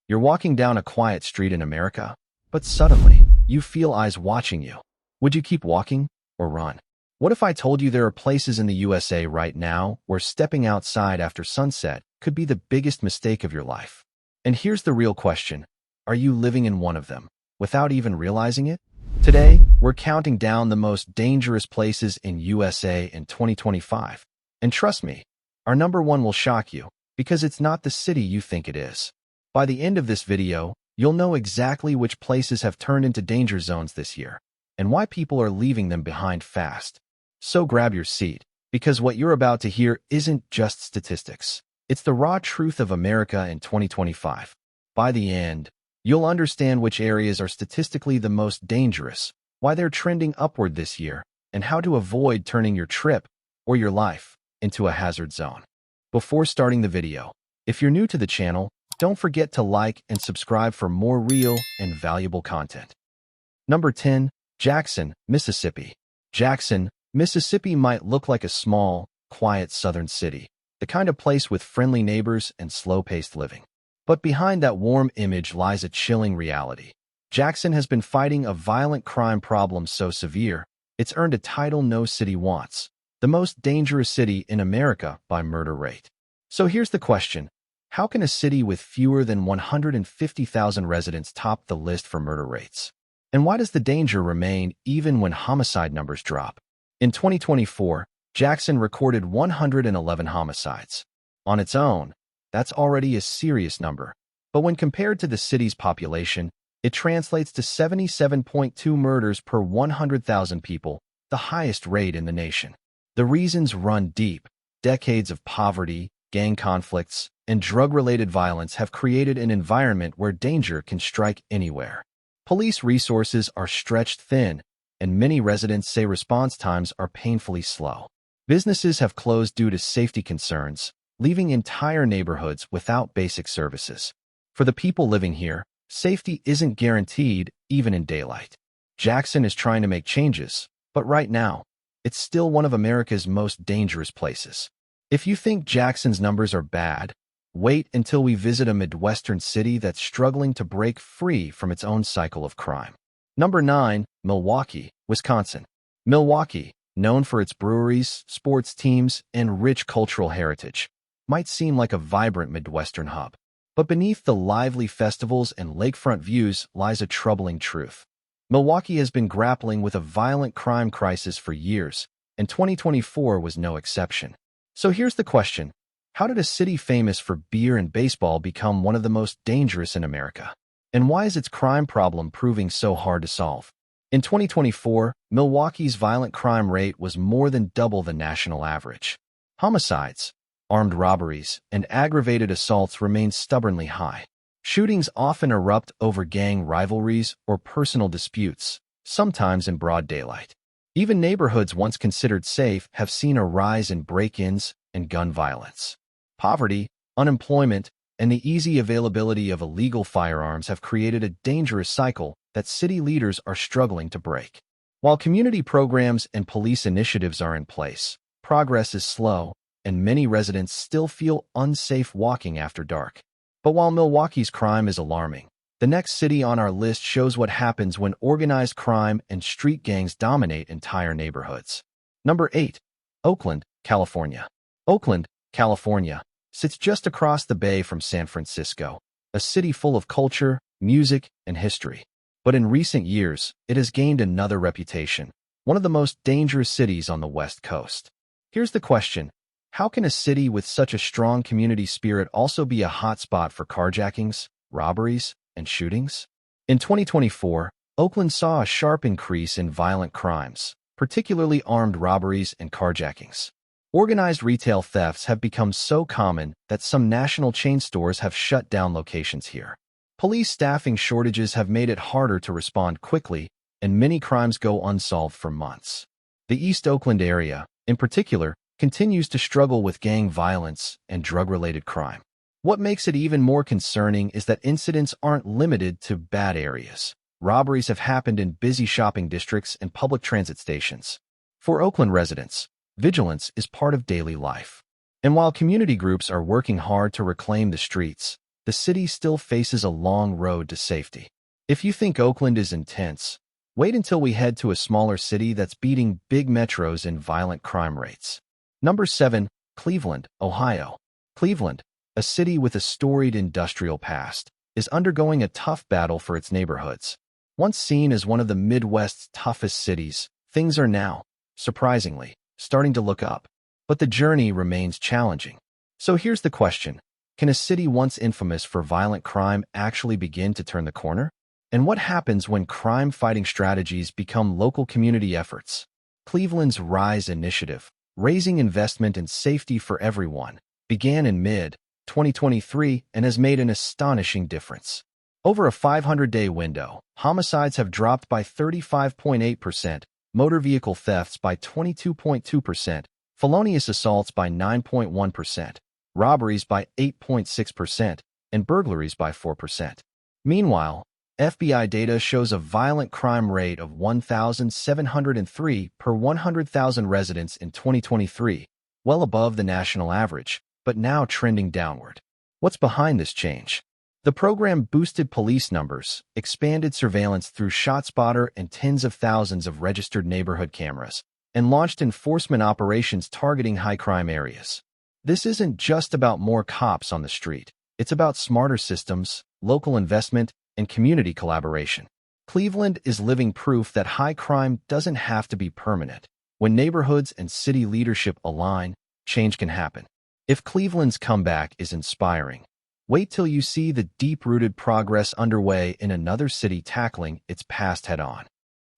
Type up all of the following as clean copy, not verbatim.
You're walking down a quiet street in America, but suddenly, you feel eyes watching you. Would you keep walking or run? What if I told you there are places in the USA right now where stepping outside after sunset could be the biggest mistake of your life? And here's the real question. Are you living in one of them without even realizing it? Today, we're counting down the most dangerous places in USA in 2025. And trust me, our number one will shock you because it's not the city you think it is. By the end of this video, you'll know exactly which places have turned into danger zones this year and why people are leaving them behind fast. So grab your seat, because what you're about to hear isn't just statistics. It's the raw truth of America in 2025. By the end, you'll understand which areas are statistically the most dangerous, why they're trending upward this year, and how to avoid turning your trip or your life into a hazard zone. Before starting the video, if you're new to the channel, don't forget to like and subscribe for more real and valuable content. Number 10. Jackson, Mississippi. Jackson, Mississippi might look like a small, quiet southern city, the kind of place with friendly neighbors and slow-paced living. But behind that warm image lies a chilling reality. Jackson has been fighting a violent crime problem so severe, it's earned a title no city wants, the most dangerous city in America by murder rate. So here's the question. How can a city with fewer than 150,000 residents top the list for murder rates? And why does the danger remain even when homicide numbers drop? In 2024, Jackson recorded 111 homicides. On its own, that's already a serious number. But when compared to the city's population, it translates to 77.2 murders per 100,000 people, the highest rate in the nation. The reasons run deep. Decades of poverty, gang conflicts, and drug-related violence have created an environment where danger can strike anywhere. Police resources are stretched thin, and many residents say response times are painfully slow. Businesses have closed due to safety concerns, leaving entire neighborhoods without basic services. For the people living here, safety isn't guaranteed even in daylight. Jackson is trying to make changes, but right now, it's still one of America's most dangerous places. If you think Jackson's numbers are bad, wait until we visit a Midwestern city that's struggling to break free from its own cycle of crime. Number 9. Milwaukee, Wisconsin. Milwaukee, known for its breweries, sports teams, and rich cultural heritage, might seem like a vibrant Midwestern hub. But beneath the lively festivals and lakefront views lies a troubling truth. Milwaukee has been grappling with a violent crime crisis for years, and 2024 was no exception. So here's the question. How did a city famous for beer and baseball become one of the most dangerous in America? And why is its crime problem proving so hard to solve? In 2024, Milwaukee's violent crime rate was more than double the national average. Homicides, armed robberies, and aggravated assaults remain stubbornly high. Shootings often erupt over gang rivalries or personal disputes, sometimes in broad daylight. Even neighborhoods once considered safe have seen a rise in break-ins and gun violence. Poverty, unemployment, and the easy availability of illegal firearms have created a dangerous cycle that city leaders are struggling to break. While community programs and police initiatives are in place, progress is slow, and many residents still feel unsafe walking after dark. But while Milwaukee's crime is alarming, the next city on our list shows what happens when organized crime and street gangs dominate entire neighborhoods. Number 8. Oakland, California. Oakland, California, sits just across the bay from San Francisco, a city full of culture, music, and history. But in recent years, it has gained another reputation, one of the most dangerous cities on the West Coast. Here's the question. How can a city with such a strong community spirit also be a hotspot for carjackings, robberies, and shootings? In 2024, Oakland saw a sharp increase in violent crimes, particularly armed robberies and carjackings. Organized retail thefts have become so common that some national chain stores have shut down locations here. Police staffing shortages have made it harder to respond quickly, and many crimes go unsolved for months. The East Oakland area, in particular, continues to struggle with gang violence and drug-related crime. What makes it even more concerning is that incidents aren't limited to bad areas. Robberies have happened in busy shopping districts and public transit stations. For Oakland residents, vigilance is part of daily life. And while community groups are working hard to reclaim the streets, the city still faces a long road to safety. If you think Oakland is intense, wait until we head to a smaller city that's beating big metros in violent crime rates. Number 7. Cleveland, Ohio. Cleveland, a city with a storied industrial past, is undergoing a tough battle for its neighborhoods. Once seen as one of the Midwest's toughest cities, things are now, surprisingly, starting to look up. But the journey remains challenging. So here's the question. Can a city once infamous for violent crime actually begin to turn the corner? And what happens when crime-fighting strategies become local community efforts? Cleveland's RISE initiative, raising investment in safety for everyone, began in mid-2023 and has made an astonishing difference. Over a 500-day window, homicides have dropped by 35.8%, motor vehicle thefts by 22.2%, felonious assaults by 9.1%, robberies by 8.6%, and burglaries by 4%. Meanwhile, FBI data shows a violent crime rate of 1,703 per 100,000 residents in 2023, well above the national average, but now trending downward. What's behind this change? The program boosted police numbers, expanded surveillance through ShotSpotter and tens of thousands of registered neighborhood cameras, and launched enforcement operations targeting high-crime areas. This isn't just about more cops on the street. It's about smarter systems, local investment, and community collaboration. Cleveland is living proof that high crime doesn't have to be permanent. When neighborhoods and city leadership align, change can happen. If Cleveland's comeback is inspiring, wait till you see the deep-rooted progress underway in another city tackling its past head-on.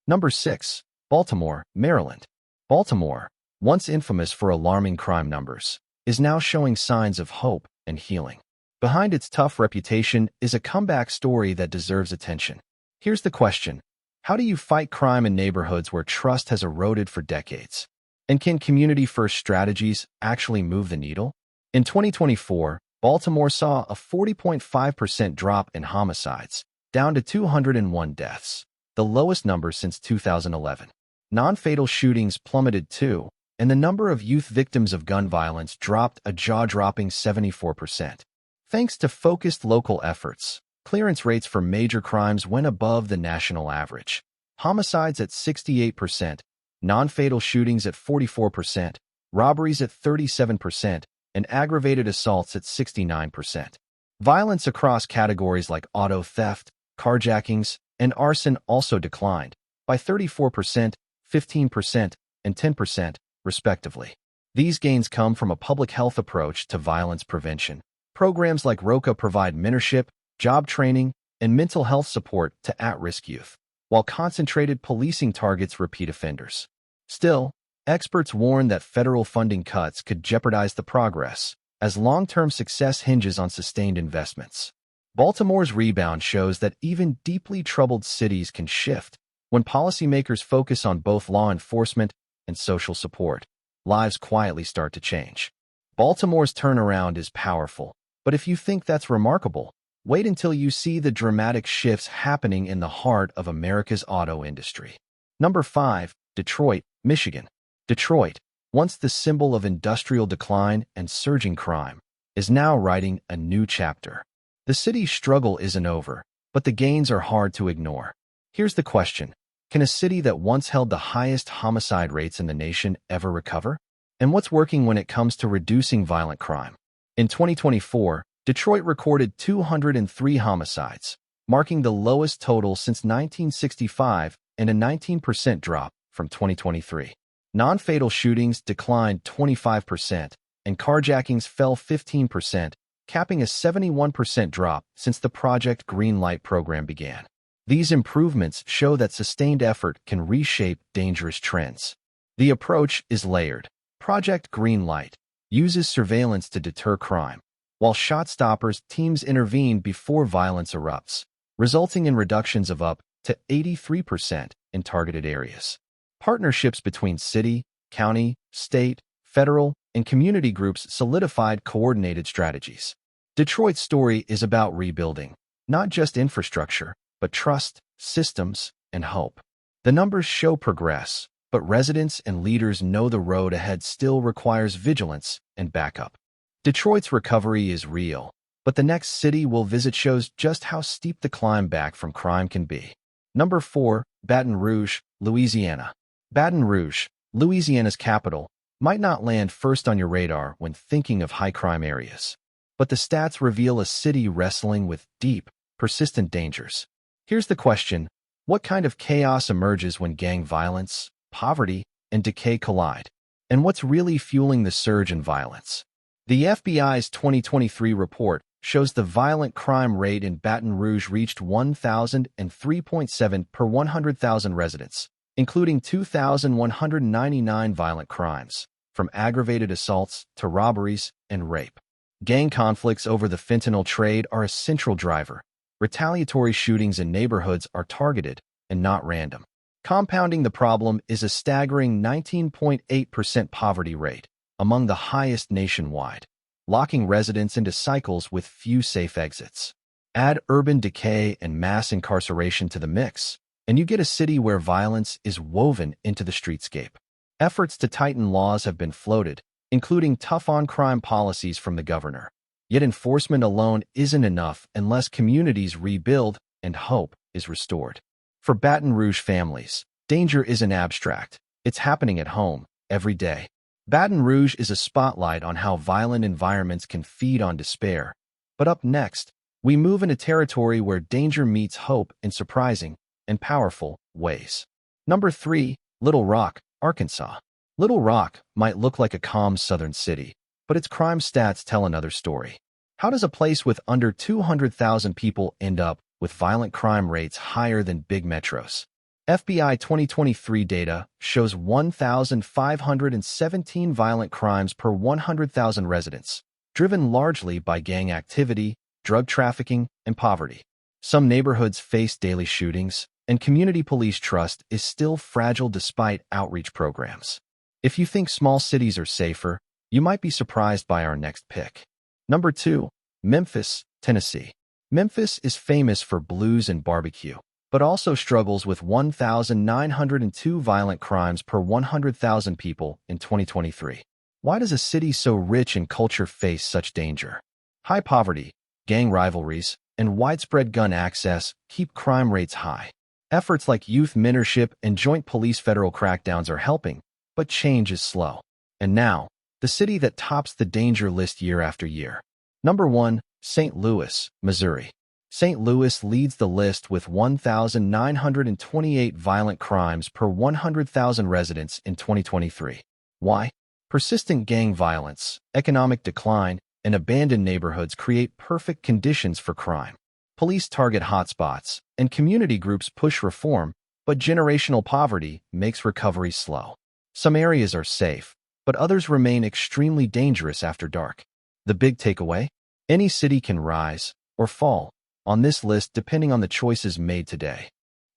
Number 6. Baltimore, Maryland. Baltimore, once infamous for alarming crime numbers, is now showing signs of hope and healing. Behind its tough reputation is a comeback story that deserves attention. Here's the question. How do you fight crime in neighborhoods where trust has eroded for decades? And can community-first strategies actually move the needle? In 2024, Baltimore saw a 40.5% drop in homicides, down to 201 deaths, the lowest number since 2011. Non-fatal shootings plummeted too, and the number of youth victims of gun violence dropped a jaw-dropping 74%. Thanks to focused local efforts, clearance rates for major crimes went above the national average. Homicides at 68%, non-fatal shootings at 44%, robberies at 37%, and aggravated assaults at 69%. Violence across categories like auto theft, carjackings, and arson also declined by 34%, 15%, and 10%, respectively. These gains come from a public health approach to violence prevention. Programs like ROCA provide mentorship, job training, and mental health support to at-risk youth, while concentrated policing targets repeat offenders. Still, experts warn that federal funding cuts could jeopardize the progress, as long-term success hinges on sustained investments. Baltimore's rebound shows that even deeply troubled cities can shift when policymakers focus on both law enforcement and social support. Lives quietly start to change. Baltimore's turnaround is powerful. But if you think that's remarkable, wait until you see the dramatic shifts happening in the heart of America's auto industry. Number 5. Detroit, Michigan. Detroit, once the symbol of industrial decline and surging crime, is now writing a new chapter. The city's struggle isn't over, but the gains are hard to ignore. Here's the question. Can a city that once held the highest homicide rates in the nation ever recover? And what's working when it comes to reducing violent crime? In 2024, Detroit recorded 203 homicides, marking the lowest total since 1965 and a 19% drop from 2023. Non-fatal shootings declined 25%, and carjackings fell 15%, capping a 71% drop since the Project Greenlight program began. These improvements show that sustained effort can reshape dangerous trends. The approach is layered. Project Greenlight uses surveillance to deter crime, while ShotSpotter teams intervene before violence erupts, resulting in reductions of up to 83% in targeted areas. Partnerships between city, county, state, federal, and community groups solidified coordinated strategies. Detroit's story is about rebuilding, not just infrastructure, but trust, systems, and hope. The numbers show progress, but residents and leaders know the road ahead still requires vigilance and backup. Detroit's recovery is real, But the next city we'll visit shows just how steep the climb back from crime can be. Number 4, Baton Rouge, Louisiana. Baton Rouge, Louisiana's capital, might not land first on your radar when thinking of high crime areas. But the stats reveal a city wrestling with deep, persistent dangers. Here's the question: what kind of chaos emerges when gang violence, poverty, and decay collide? And what's really fueling the surge in violence? The FBI's 2023 report shows the violent crime rate in Baton Rouge reached 1,003.7 per 100,000 residents, including 2,199 violent crimes, from aggravated assaults to robberies and rape. Gang conflicts over the fentanyl trade are a central driver. Retaliatory shootings in neighborhoods are targeted and not random. Compounding the problem is a staggering 19.8% poverty rate, among the highest nationwide, locking residents into cycles with few safe exits. Add urban decay and mass incarceration to the mix, and you get a city where violence is woven into the streetscape. Efforts to tighten laws have been floated, including tough-on-crime policies from the governor. Yet enforcement alone isn't enough unless communities rebuild and hope is restored. For Baton Rouge families, danger isn't abstract. It's happening at home, every day. Baton Rouge is a spotlight on how violent environments can feed on despair. But up next, we move into territory where danger meets hope in surprising and powerful ways. Number 3, Little Rock, Arkansas. Little Rock might look like a calm southern city, but its crime stats tell another story. How does a place with under 200,000 people end up with violent crime rates higher than big metros? FBI 2023 data shows 1,517 violent crimes per 100,000 residents, driven largely by gang activity, drug trafficking, and poverty. Some neighborhoods face daily shootings, and community police trust is still fragile despite outreach programs. If you think small cities are safer, you might be surprised by our next pick. Number 2, Memphis, Tennessee. Memphis is famous for blues and barbecue, but also struggles with 1,902 violent crimes per 100,000 people in 2023. Why does a city so rich in culture face such danger? High poverty, gang rivalries, and widespread gun access keep crime rates high. Efforts like youth mentorship and joint police-federal crackdowns are helping, but change is slow. And now, the city that tops the danger list year after year. Number 1, St. Louis, Missouri. St. Louis leads the list with 1,928 violent crimes per 100,000 residents in 2023. Why? Persistent gang violence, economic decline, and abandoned neighborhoods create perfect conditions for crime. Police target hotspots, and community groups push reform, but generational poverty makes recovery slow. Some areas are safe, but others remain extremely dangerous after dark. The big takeaway? Any city can rise or fall on this list depending on the choices made today.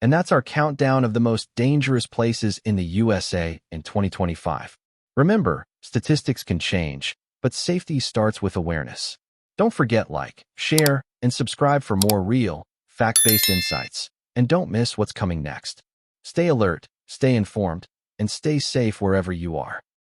And that's our countdown of the most dangerous places in the USA in 2025. Remember, statistics can change, but safety starts with awareness. Don't forget like, share, and subscribe for more real, fact-based insights. And don't miss what's coming next. Stay alert, stay informed, and stay safe wherever you are.